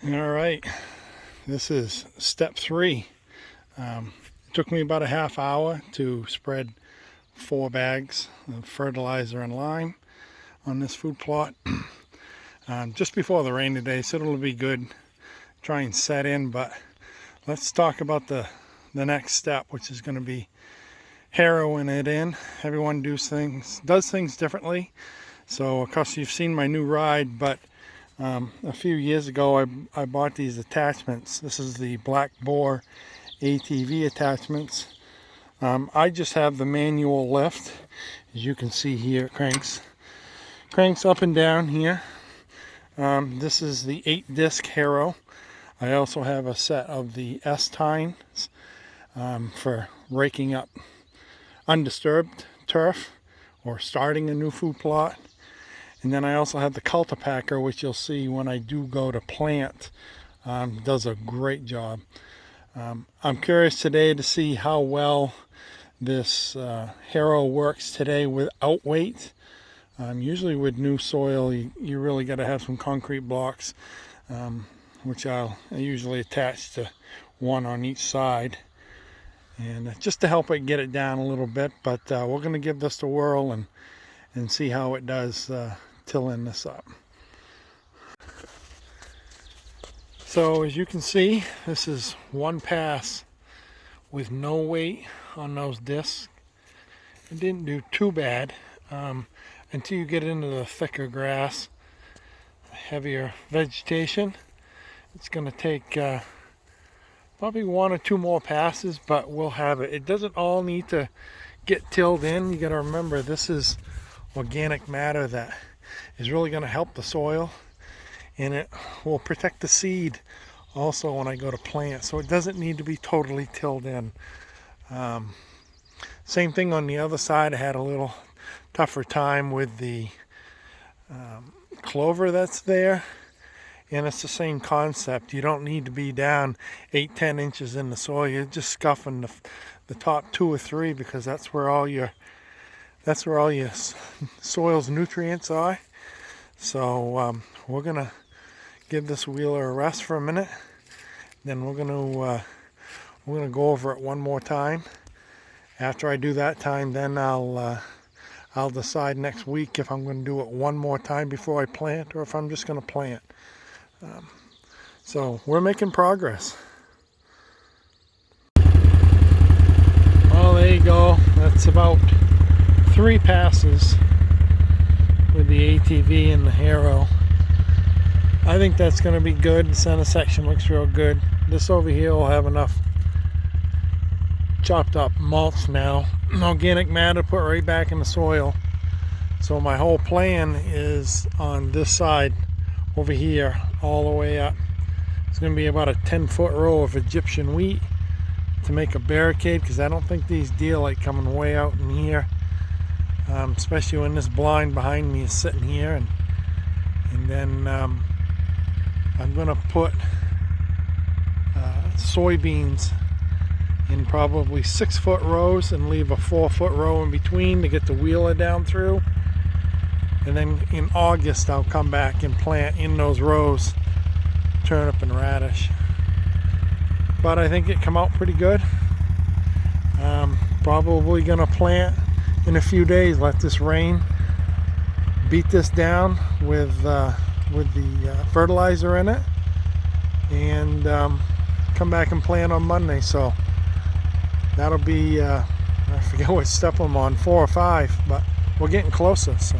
All right, this is step 3. It took me about a half hour to spread 4 bags of fertilizer and lime on this food plot. Just before the rainy day, so it'll be good. Try and set in, but let's talk about the next step, which is going to be harrowing it in. Everyone does things differently. So of course you've seen my new ride, but a few years ago I bought these attachments. This is the black bore ATV attachments. I just have the manual lift. As you can see here, it cranks up and down here. This is the 8-disc harrow. I also have a set of the S-tines for raking up undisturbed turf or starting a new food plot. And then I also have the cultipacker, which you'll see when I do go to plant. Does a great job. I'm curious today to see how well this harrow works today without weight. Usually with new soil, you really got to have some concrete blocks, which I usually attach to one on each side, and just to help it get it down a little bit. But we're going to give this a whirl and see how it does tilling this up. So as you can see, this is one pass with no weight on those discs. It didn't do too bad until you get into the thicker grass, heavier vegetation. It's going to take probably 1 or 2 more passes, but we'll have it. It doesn't all need to get tilled in. You got to remember, this is organic matter that is really going to help the soil, and it will protect the seed also when I go to plant. So it doesn't need to be totally tilled in. Same thing on the other side. I had a little tougher time with the clover that's there, and it's the same concept. You don't need to be down 8-10 inches in the soil. You're just scuffing the top 2 or 3, because that's where all your soil's nutrients are. So we're gonna give this wheeler a rest for a minute. Then we're gonna go over it one more time. After I do that time, then I'll decide next week if I'm going to do it one more time before I plant, or if I'm just going to plant. So we're making progress. Well, there you go. That's about 3 passes with the ATV and the harrow. I think that's going to be good. The center section looks real good. This over here will have enough chopped up mulch now, organic matter, put right back in the soil. So my whole plan is on this side over here all the way up. It's going to be about a 10-foot row of Egyptian wheat to make a barricade, because I don't think these deer like coming way out in here, especially when this blind behind me is sitting here. And then I'm going to put soybeans in probably 6-foot rows and leave a 4-foot row in between to get the wheeler down through. And then in August I'll come back and plant in those rows turnip and radish. But I think it come out pretty good. Probably gonna plant in a few days. Let this rain beat this down with the fertilizer in it, and come back and plant on Monday. So that'll be I forget what step I'm on, 4 or 5, but we're getting closer. So